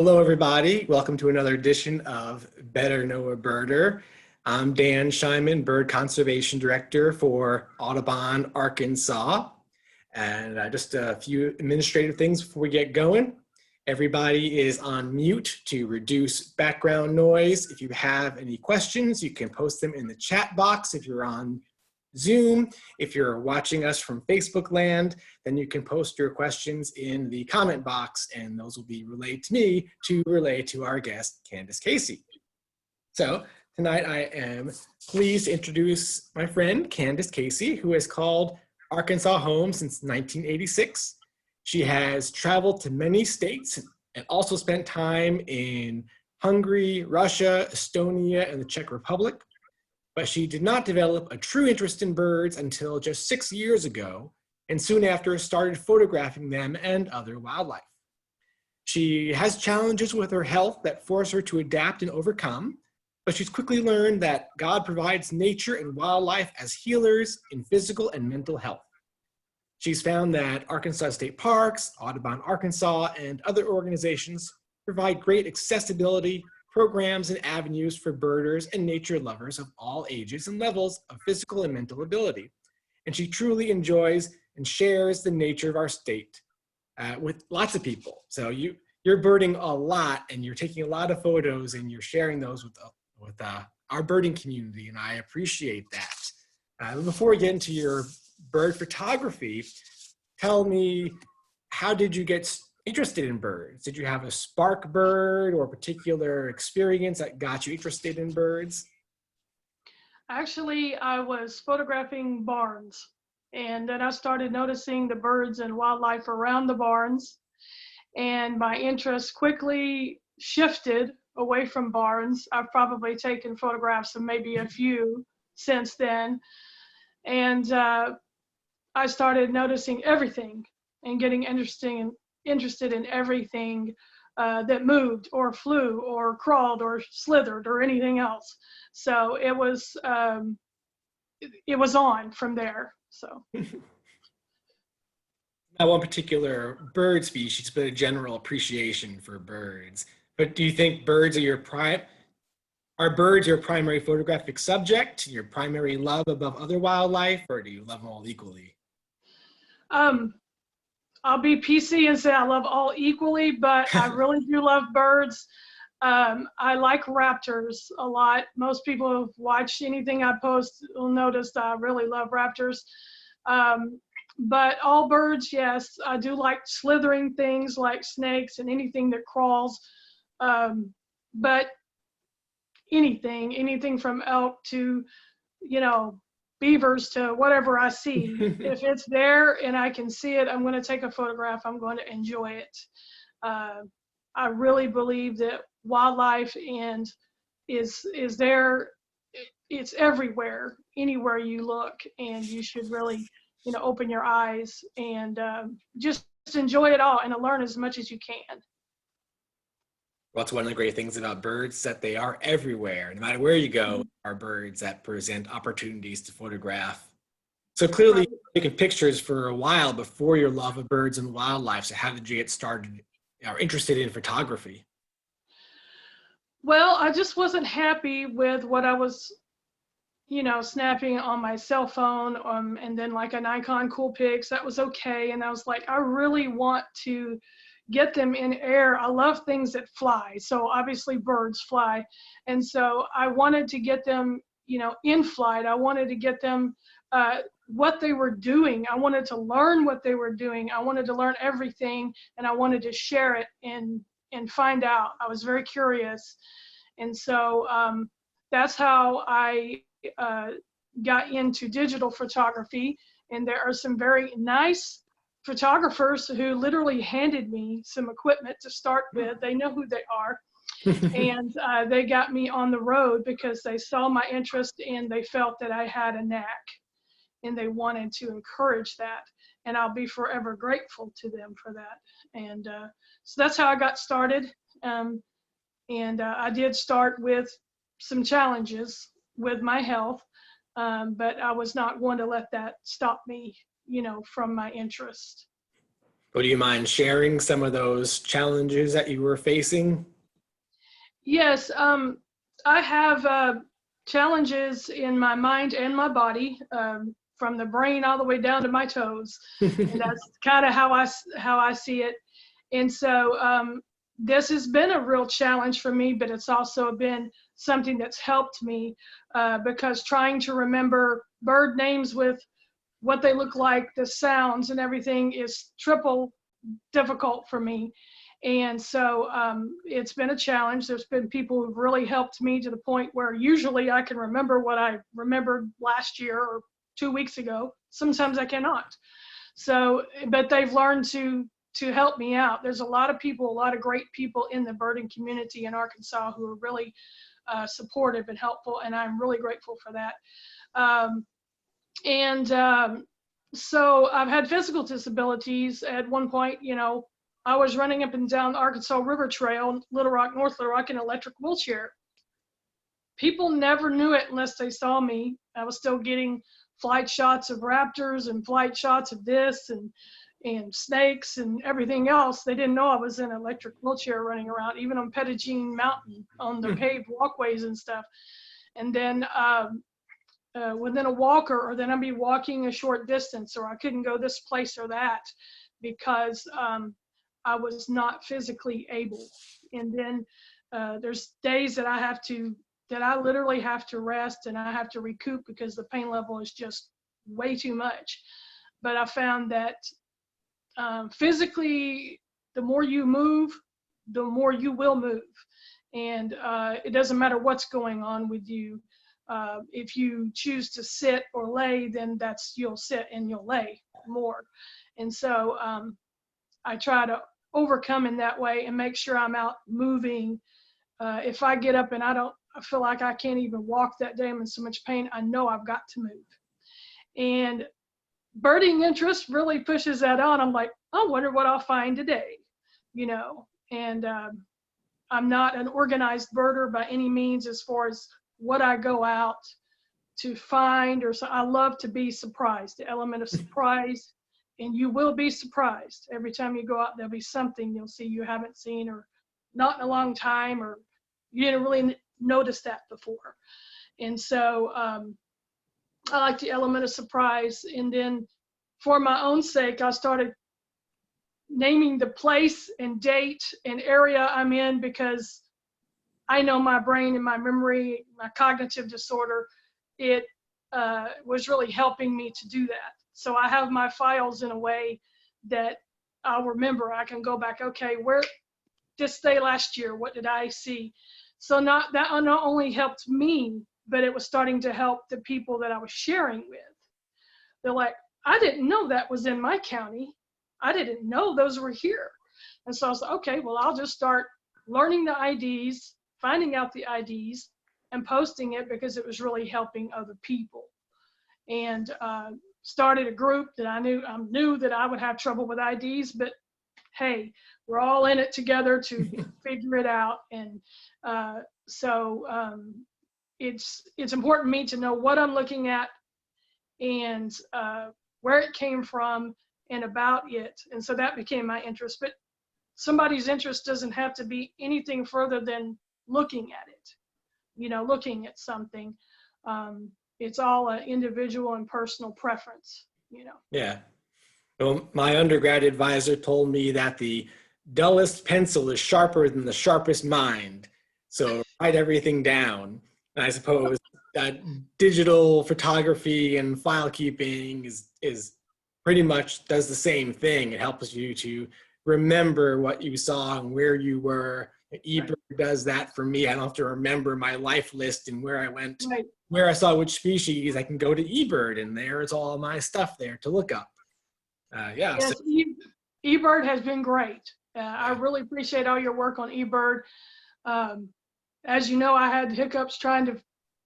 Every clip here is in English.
Hello, everybody. Welcome to another edition of Better Know a Birder. I'm Dan Scheinman, Bird Conservation Director for Audubon Arkansas. And just a few administrative things before we get going. Everybody is on mute to reduce background noise. If you have any questions, you can post them in the chat box if you're on Zoom. If you're watching us from Facebook land, then you can post your questions in the comment box and those will be relayed to me to relay to our guest, Candace Casey. So tonight I am pleased to introduce my friend, Candace Casey, who has called Arkansas home since 1986. She has traveled to many states and also spent time in Hungary, Russia, Estonia, and the Czech Republic. But she did not develop a true interest in birds until just 6 years ago, and soon after started photographing them and other wildlife. She has challenges with her health that force her to adapt and overcome, but she's quickly learned that God provides nature and wildlife as healers in physical and mental health. She's found that Arkansas State Parks, Audubon Arkansas, and other organizations provide great accessibility, programs and avenues for birders and nature lovers of all ages and levels of physical and mental ability. And she truly enjoys and shares the nature of our state with lots of people. So you're birding a lot and you're taking a lot of photos and you're sharing those with our birding community, and I appreciate that. Before we get into your bird photography, tell me, how did you get interested in birds? Did you have a spark bird or a particular experience that got you interested in birds? Actually, I was photographing barns, and then I started noticing the birds and wildlife around the barns, and my interest quickly shifted away from barns. I've probably taken photographs of maybe a few since then, and I started noticing everything and getting interested in everything that moved or flew or crawled or slithered or anything else. So it was on from there. So Not one particular bird species, but a general appreciation for birds. But do you think birds are birds your primary photographic subject, your primary love above other wildlife, or do you love them all equally? I'll be PC and say I love all equally, but I really do love birds. I like raptors a lot. Most people who have watched anything I post will notice that I really love raptors. But all birds, yes, I do like slithering things like snakes and anything that crawls. But anything from elk to, beavers to whatever I see. If it's there and I can see it, I'm going to take a photograph. I'm going to enjoy it. I really believe that wildlife is there. It's everywhere, anywhere you look, and you should really, open your eyes and just enjoy it all and learn as much as you can. Well, that's one of the great things about birds, that they are everywhere. No matter where you go, are birds that present opportunities to photograph. So clearly, Right. you've taken pictures for a while before your love of birds and wildlife. So how did you get started or interested in photography? Well, I just wasn't happy with what I was, snapping on my cell phone, and then like a Nikon Coolpix, that was okay. And I was like, I really want to get them in air. I love things that fly. So obviously birds fly. And so I wanted to get them, in flight. I wanted to get them what they were doing. I wanted to learn what they were doing. I wanted to learn everything, and I wanted to share it and find out. I was very curious. And so that's how I got into digital photography. And there are some very nice photographers who literally handed me some equipment to start with. They know who they are. And they got me on the road because they saw my interest and they felt that I had a knack and they wanted to encourage that. And I'll be forever grateful to them for that. And so that's how I got started. And I did start with some challenges with my health, but I was not going to let that stop me, from my interest. Would you mind sharing some of those challenges that you were facing? Yes, I have challenges in my mind and my body, from the brain all the way down to my toes, and that's kind of how I see it. And so this has been a real challenge for me, but it's also been something that's helped me, because trying to remember bird names with what they look like, the sounds and everything is triple difficult for me. And so it's been a challenge. There's been people who've really helped me to the point where usually I can remember what I remembered last year or 2 weeks ago. Sometimes I cannot. So, but they've learned to help me out. There's a lot of people, a lot of great people in the birding community in Arkansas who are really supportive and helpful, and I'm really grateful for that. So I've had physical disabilities. At one point, I was running up and down the Arkansas River Trail, Little Rock, North Little Rock, in an electric wheelchair. People never knew it unless they saw me. I was still getting flight shots of raptors and flight shots of this and snakes and everything else. They didn't know I was in an electric wheelchair running around, even on Pettigene Mountain on the paved walkways and stuff. And then within a walker, or then I'd be walking a short distance, or I couldn't go this place or that because I was not physically able. And then there's days that I literally have to rest and I have to recoup because the pain level is just way too much. But I found that physically, the more you move, the more you will move. And it doesn't matter what's going on with you. If you choose to sit or lay, then you'll sit and you'll lay more. And so I try to overcome in that way and make sure I'm out moving. If I get up and I feel like I can't even walk that day, I'm in so much pain, I know I've got to move. And birding interest really pushes that on. I'm like, I wonder what I'll find today, and I'm not an organized birder by any means as far as what I go out to find, or so. I love to be surprised, the element of surprise. And you will be surprised. Every time you go out, there'll be something you'll see you haven't seen, or not in a long time, or you didn't really notice that before. And so I like the element of surprise. And then for my own sake, I started naming the place and date and area I'm in, because I know my brain and my memory, my cognitive disorder, it was really helping me to do that. So I have my files in a way that I'll remember. I can go back, okay, where this day last year, what did I see? So not only helped me, but it was starting to help the people that I was sharing with. They're like, I didn't know that was in my county. I didn't know those were here. And so I was like, okay, well, I'll just start learning the IDs, finding out the IDs, and posting it, because it was really helping other people. And started a group that I knew that I would have trouble with IDs, but hey, we're all in it together to figure it out. And so it's important to me to know what I'm looking at and where it came from and about it. And so that became my interest. But somebody's interest doesn't have to be anything further than looking at it, looking at something. It's all an individual and personal preference, Yeah. Well, my undergrad advisor told me that the dullest pencil is sharper than the sharpest mind. So write everything down. And I suppose that digital photography and file keeping is pretty much does the same thing. It helps you to remember what you saw and where you were. eBird does that for me. I don't have to remember my life list and where I went, Right. where I saw which species. I can go to eBird, and there's all my stuff there to look up. Yes, So, eBird has been great. I really appreciate all your work on eBird. As you know, I had hiccups trying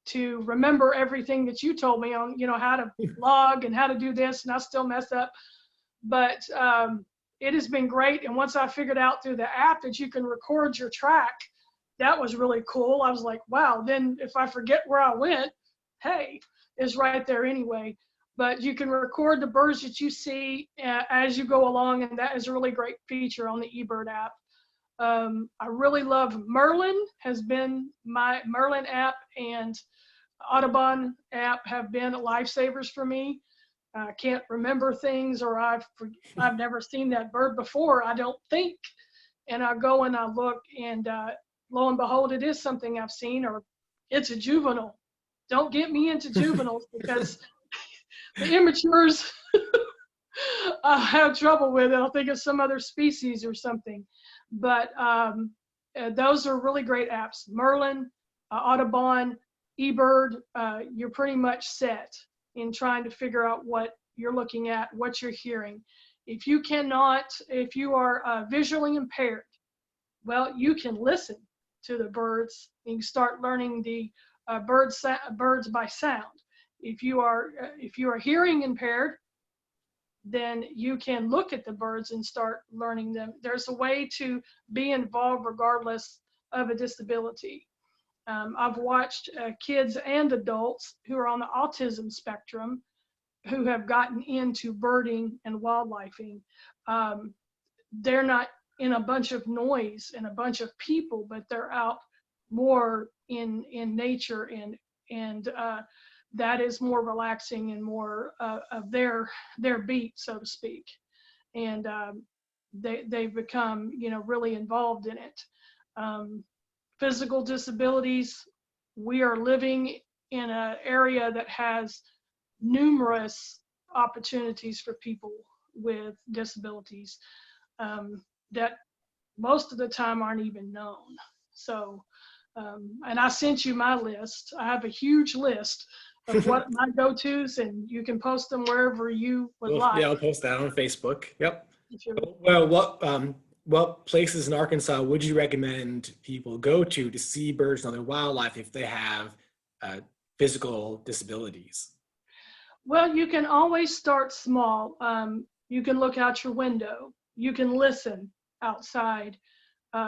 to remember everything that you told me on, how to log and how to do this, and I still mess up. But it has been great. And once I figured out through the app that you can record your track, that was really cool. I was like, wow, then if I forget where I went, hey, it's right there anyway. but you can record the birds that you see as you go along, and that is a really great feature on the eBird app. I really love Merlin, has been my Merlin app, and Audubon app have been lifesavers for me. I can't remember things, or I've never seen that bird before, I don't think. And I go and I look, and lo and behold, it is something I've seen, or it's a juvenile. Don't get me into juveniles because the immatures I have trouble with it. I'll think of some other species or something. But those are really great apps. Merlin, Audubon, eBird, you're pretty much set in trying to figure out what you're looking at, what you're hearing. If you are visually impaired, well, you can listen to the birds and start learning the birds by sound. If you are hearing impaired, then you can look at the birds and start learning them. There's a way to be involved regardless of a disability. I've watched kids and adults who are on the autism spectrum who have gotten into birding and wildlifing. They're not in a bunch of noise and a bunch of people, but they're out more in nature, and that is more relaxing and more of their beat, so to speak. And they've become, really involved in it. Physical disabilities, we are living in an area that has numerous opportunities for people with disabilities that most of the time aren't even known. So, and I sent you my list. I have a huge list of what my go-tos, and you can post them wherever you would like. Yeah, I'll post that on Facebook. Yep. Well, what places in Arkansas would you recommend people go to see birds and other wildlife if they have physical disabilities? Well, you can always start small. You can look out your window. You can listen outside.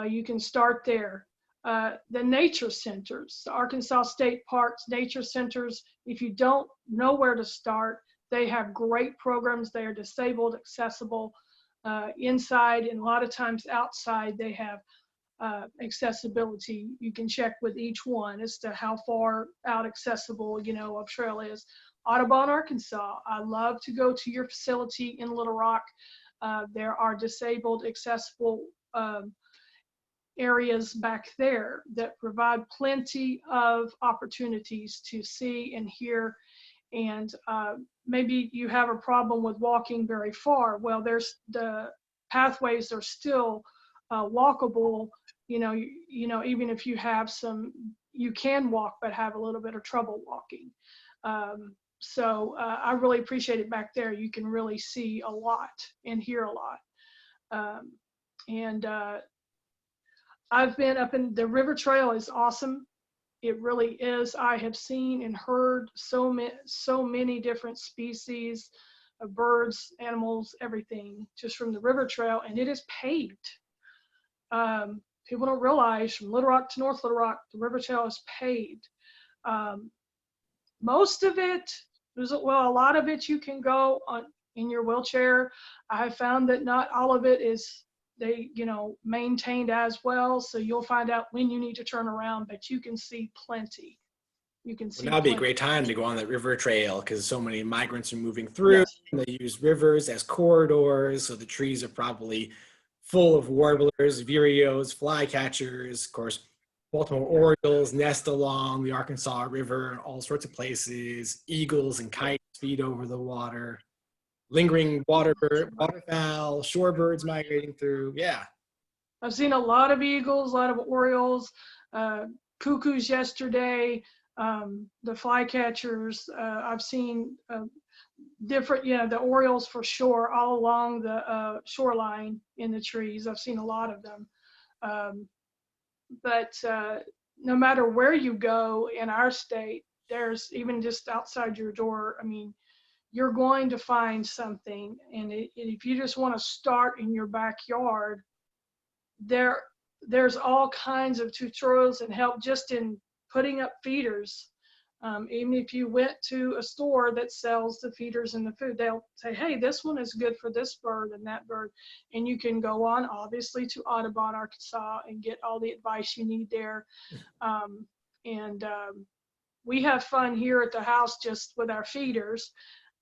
You can start there. The nature centers, the Arkansas State Parks, nature centers, if you don't know where to start, they have great programs. They are disabled, accessible inside, and a lot of times outside they have accessibility. You can check with each one as to how far out accessible, a trail is. Audubon, Arkansas, I love to go to your facility in Little Rock. There are disabled, accessible areas back there that provide plenty of opportunities to see and hear. And maybe you have a problem with walking very far. Well, there's the pathways are still walkable. Even if you have you can walk but have a little bit of trouble walking. So I really appreciate it back there. You can really see a lot and hear a lot. I've been up in the river trail is awesome. It really is. I have seen and heard so many different species of birds, animals, everything just from the river trail, and it is paved. People don't realize from Little Rock to North Little Rock, the river trail is paved. Most of it, a lot of it you can go on in your wheelchair. I have found that not all of it is maintained as well. So you'll find out when you need to turn around, but you can see plenty. You can see. Well, that'd be a great time to go on that river trail because so many migrants are moving through. Yes. And they use rivers as corridors, so the trees are probably full of warblers, vireos, flycatchers. Of course, Baltimore Orioles nest along the Arkansas River in all sorts of places. Eagles and kites feed over the water. Lingering waterfowl, shorebirds migrating through. Yeah. I've seen a lot of eagles, a lot of orioles, cuckoos yesterday, the flycatchers. I've seen different, the orioles for sure, all along the shoreline in the trees. I've seen a lot of them. But no matter where you go in our state, there's even just outside your door, you're going to find something. And if you just want to start in your backyard, there's all kinds of tutorials and help just in putting up feeders. Even if you went to a store that sells the feeders and the food, they'll say, hey, this one is good for this bird and that bird. And you can go on, obviously, to Audubon, Arkansas, and get all the advice you need there. And we have fun here at the house just with our feeders,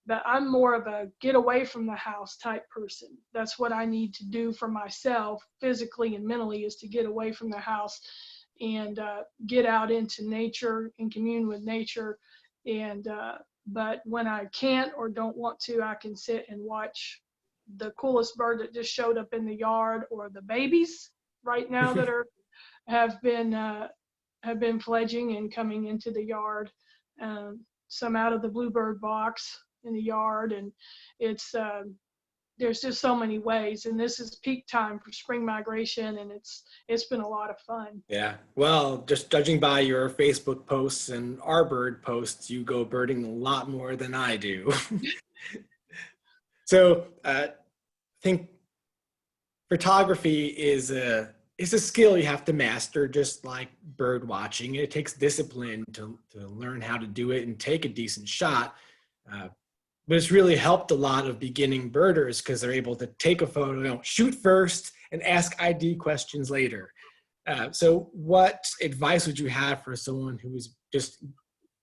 but I'm more of a get away from the house type person. That's what I need to do for myself physically and mentally, is to get away from the house and get out into nature and commune with nature. And but when I can't or don't want to, I can sit and watch the coolest bird that just showed up in the yard, or the babies right now that have been fledging and coming into the yard. Some out of the bluebird box in the yard, and it's there's just so many ways, and this is peak time for spring migration, and it's been a lot of fun. Yeah, well, just judging by your Facebook posts and our bird posts, you go birding a lot more than I do. So I think photography is a skill you have to master, just like bird watching. It takes discipline to learn how to do it and take a decent shot. But it's really helped a lot of beginning birders because they're able to take a photo, shoot first, and ask ID questions later. So what advice would you have for someone who is just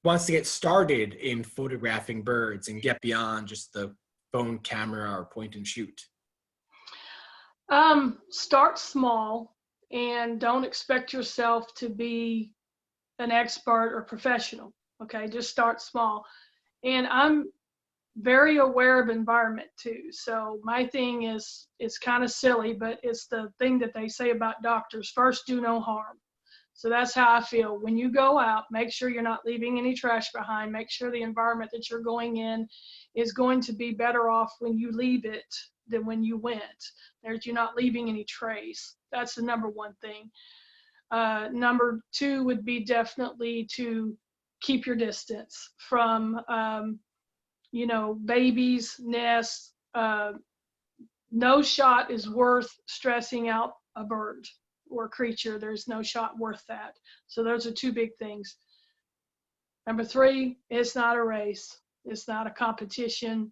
wants to get started in photographing birds and get beyond just the phone camera or point and shoot? Start small and don't expect yourself to be an expert or professional. Okay, just start small. And I'm very aware of environment too. So my thing is, it's kind of silly, but it's the thing that they say about doctors: first, do no harm. So that's how I feel. When you go out, make sure you're not leaving any trash behind. Make sure the environment that you're going in is going to be better off when you leave it than when you went. You're not leaving any trace. That's the number one thing. Number two would be definitely to keep your distance from babies, nests. No shot is worth stressing out a bird or creature. There's no shot worth that. So those are two big things. Number three, it's not a race. It's not a competition.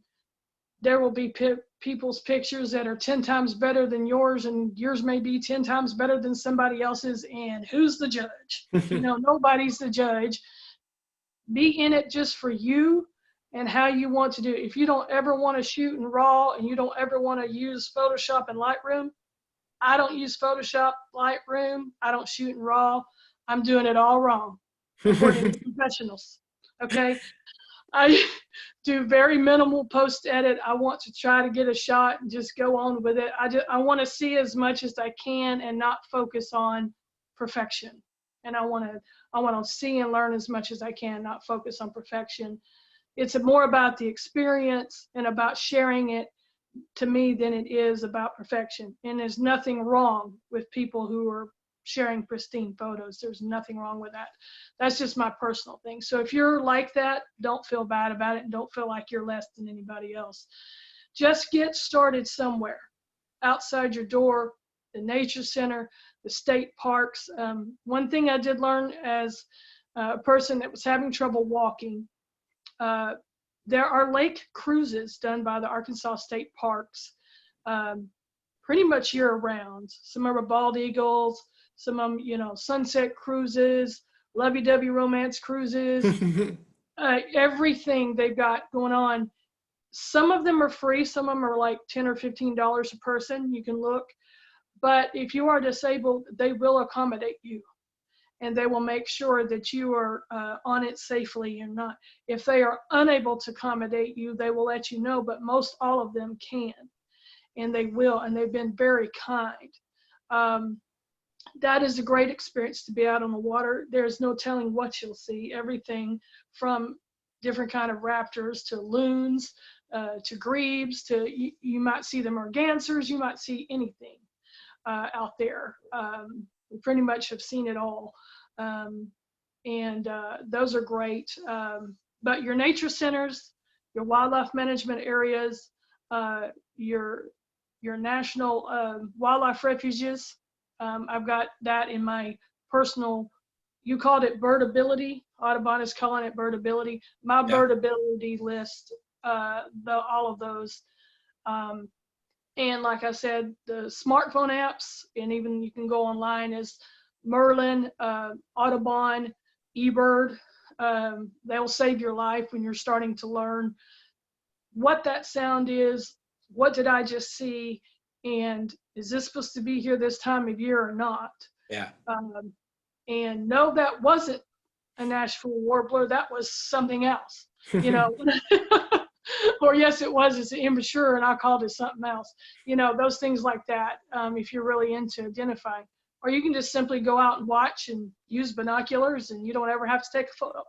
There will be people's pictures that are 10 times better than yours, and yours may be 10 times better than somebody else's. And who's the judge? Nobody's the judge. Be in it just for you and how you want to do it. If you don't ever want to shoot in RAW and you don't ever want to use Photoshop and Lightroom, I don't use Photoshop, Lightroom. I don't shoot in RAW. I'm doing it all wrong, according to professionals. Okay, I do very minimal post edit. I want to try to get a shot and just go on with it. I want to see as much as I can and not focus on perfection. And I want to see and learn as much as I can, not focus on perfection. It's more about the experience and about sharing it to me than it is about perfection. And there's nothing wrong with people who are sharing pristine photos. There's nothing wrong with that. That's just my personal thing. So if you're like that, don't feel bad about it and don't feel like you're less than anybody else. Just get started somewhere outside your door, the nature center, the state parks. One thing I did learn as a person that was having trouble walking, there are lake cruises done by the Arkansas State Parks pretty much year round. Some are bald eagles, some of them, sunset cruises, lovey-dovey romance cruises, everything they've got going on. Some of them are free, some of them are like $10 or $15 a person. You can look. But if you are disabled, they will accommodate you. And they will make sure that you are on it safely and not. If they are unable to accommodate you, they will let you know, but most all of them can. And they will, and they've been very kind. That is a great experience to be out on the water. There's no telling what you'll see. Everything from different kind of raptors to loons, to grebes, to you might see the mergansers, you might see anything out there. We pretty much have seen it all. And those are great. But your nature centers, your wildlife management areas, your national wildlife refuges, I've got that in my personal you called it birdability. Audubon is calling it birdability. My Yeah. birdability list, all of those. And like I said, the smartphone apps, and even you can go online, is Merlin, Audubon, eBird. They'll save your life when you're starting to learn what that sound is, what did I just see, and is this supposed to be here this time of year or not? Yeah. And no, that wasn't a Nashville warbler. That was something else, you know. Or yes, it was. It's immature, and I called it something else. You know, those things like that. If you're really into identifying, or you can just simply go out and watch and use binoculars, and you don't ever have to take a photo.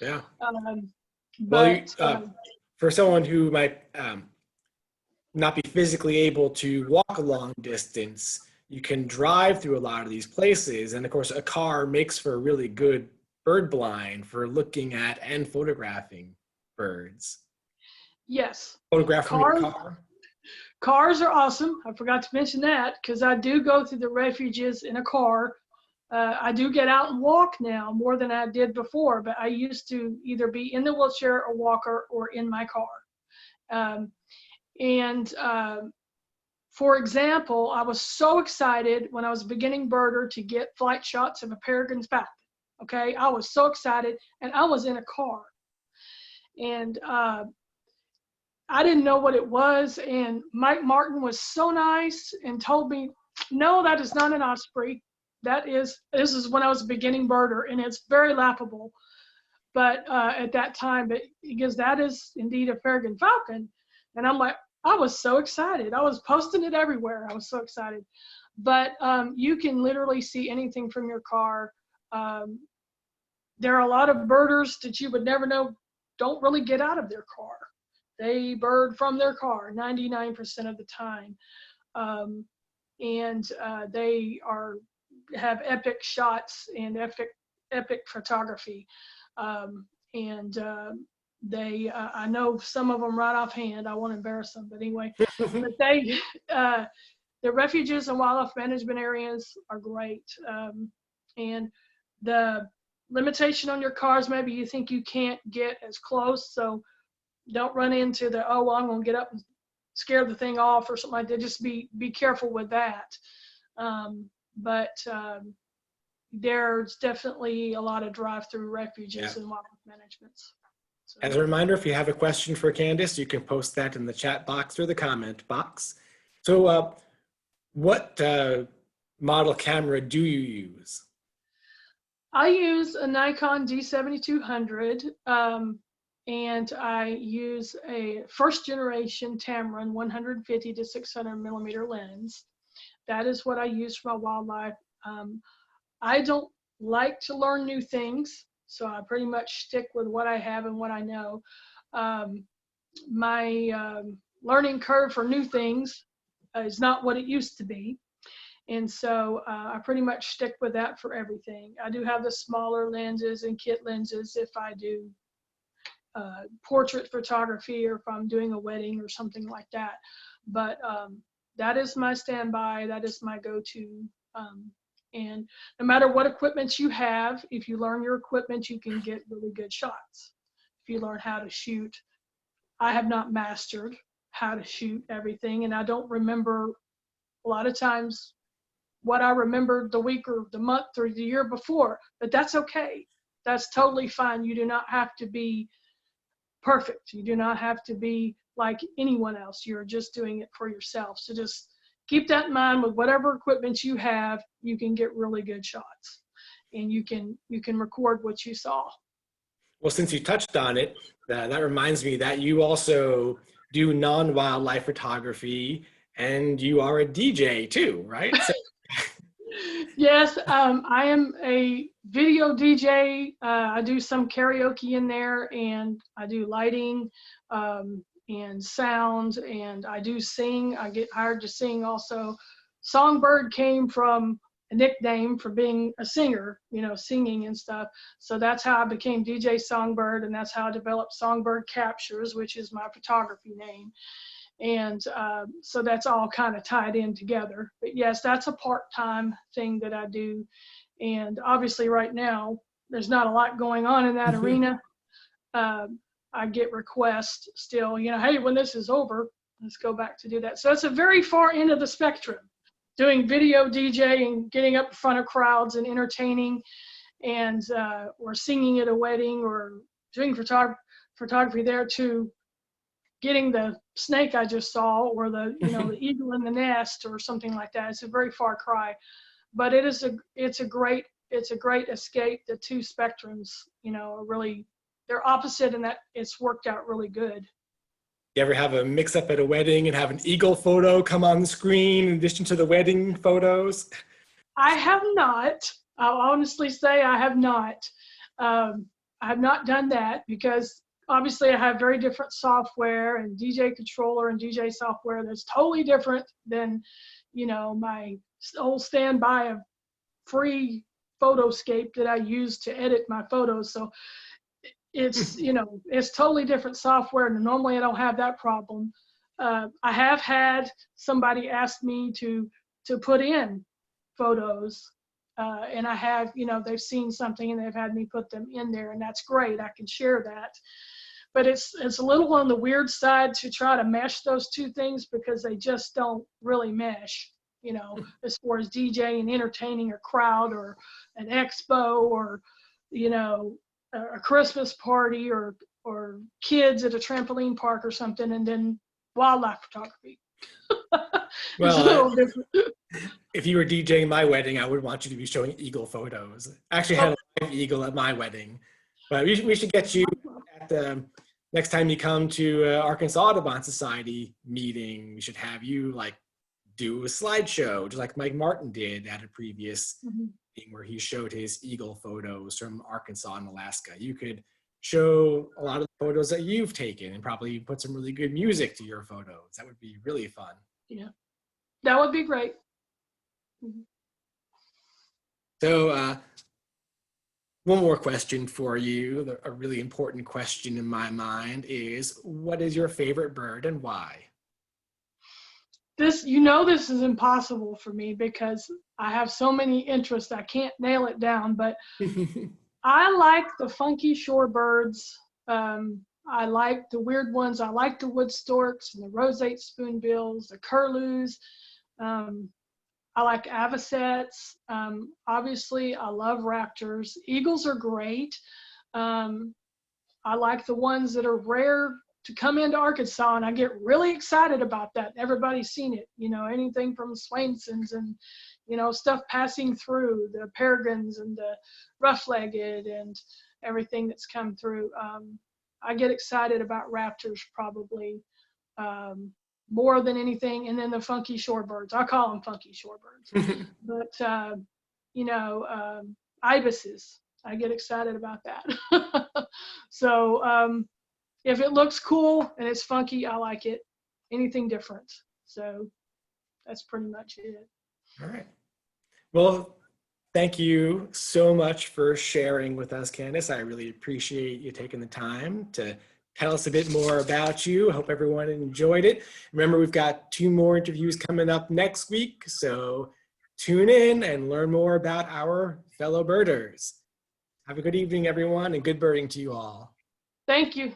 Yeah. But for someone who might not be physically able to walk a long distance, you can drive through a lot of these places, and of course, a car makes for a really good bird blind for looking at and photographing birds. yes, Photograph from your car. Cars are awesome. I forgot to mention that because I do go through the refuges in a car. I do get out and walk now more than I did before, but I used to either be in the wheelchair or walker or in my car. For example, I was so excited when I was a beginning birder to get flight shots of a peregrine falcon. Okay, I was so excited, and I was in a car. And I didn't know what it was, and Mike Martin was so nice and told me, no, that is not an osprey. This is when I was a beginning birder, and it's very laughable. But at that time, because that is indeed a peregrine falcon. And I'm like, I was so excited. I was posting it everywhere. I was so excited. But you can literally see anything from your car. There are a lot of birders that you would never know don't really get out of their car. They bird from their car 99% of the time. They have epic shots and epic photography. I know some of them right offhand. I won't embarrass them, but anyway. But the refuges and wildlife management areas are great. And the limitation on your cars, maybe you think you can't get as close, so don't run into I'm going to get up and scare the thing off or something like that. Just be careful with that. There's definitely a lot of drive-through refuges and wildlife managements. So. As a reminder, if you have a question for Candace, you can post that in the chat box or the comment box. So what model camera do you use? I use a Nikon D7200, and I use a first generation Tamron 150 to 600 millimeter lens. That is what I use for my wildlife. I don't like to learn new things, so I pretty much stick with what I have and what I know. My learning curve for new things is not what it used to be. And so I pretty much stick with that for everything. I do have the smaller lenses and kit lenses if I do portrait photography or if I'm doing a wedding or something like that. But that is my standby. That is my go-to. And no matter what equipment you have, if you learn your equipment, you can get really good shots. If you learn how to shoot, I have not mastered how to shoot everything, and I don't remember a lot of times what I remembered the week or the month or the year before, but that's okay. That's totally fine. You do not have to be perfect. You do not have to be like anyone else. You're just doing it for yourself. So just keep that in mind. With whatever equipment you have, you can get really good shots, and you can record what you saw. Well, since you touched on it, that reminds me that you also do non-wildlife photography, and you are a DJ too, right? So Yes, I am a video DJ. I do some karaoke in there, and I do lighting and sound, and I do sing. I get hired to sing also. Songbird came from a nickname for being a singer, singing and stuff. So that's how I became DJ Songbird, and that's how I developed Songbird Captures, which is my photography name. And so that's all kind of tied in together. But yes, that's a part-time thing that I do. And obviously right now, there's not a lot going on in that arena. I get requests still, hey, when this is over, let's go back to do that. So it's a very far end of the spectrum, doing video DJing, getting up in front of crowds and entertaining, and or singing at a wedding, or doing photography there, to getting the snake I just saw, or the the eagle in the nest, or something like that. It's a very far cry, but it's a great escape. The two spectrums, are really, they're opposite, in that it's worked out really good. You ever have a mix up at a wedding and have an eagle photo come on the screen in addition to the wedding photos? I have not. I'll honestly say I have not. I have not done that, because obviously I have very different software, and DJ controller and DJ software that's totally different than, my old standby of free Photoscape that I use to edit my photos. So it's, it's totally different software, and normally I don't have that problem. I have had somebody ask me to put in photos, and I have, they've seen something and they've had me put them in there, and that's great. I can share that. But it's a little on the weird side to try to mesh those two things, because they just don't really mesh, as far as DJ and entertaining a crowd, or an expo, or, a Christmas party, or kids at a trampoline park or something, and then wildlife photography. Well, if you were DJing my wedding, I would want you to be showing eagle photos. I actually had a live eagle at my wedding, but we should get you at the next time you come to Arkansas Audubon Society meeting. We should have you do a slideshow, just like Mike Martin did at a previous meeting, where he showed his eagle photos from Arkansas and Alaska. You could show a lot of the photos that you've taken, and probably put some really good music to your photos. That would be really fun. Yeah, that would be great. So one more question for you, a really important question in my mind is, what is your favorite bird and why? This is impossible for me, because I have so many interests. I can't nail it down, but I like the funky shorebirds. I like the weird ones. I like the wood storks and the roseate spoonbills, the curlews. I like avocets. Obviously, I love raptors. Eagles are great. I like the ones that are rare to come into Arkansas, and I get really excited about that. Everybody's seen it, anything from Swainson's and, stuff passing through, the peregrines and the rough-legged and everything that's come through. I get excited about raptors probably more than anything, and then the funky shorebirds. I call them funky shorebirds. But, ibises, I get excited about that. So if it looks cool and it's funky, I like it. Anything different. So that's pretty much it. All right. Well, thank you so much for sharing with us, Candace. I really appreciate you taking the time to tell us a bit more about you. I hope everyone enjoyed it. Remember, we've got 2 more interviews coming up next week, so tune in and learn more about our fellow birders. Have a good evening, everyone, and good birding to you all. Thank you.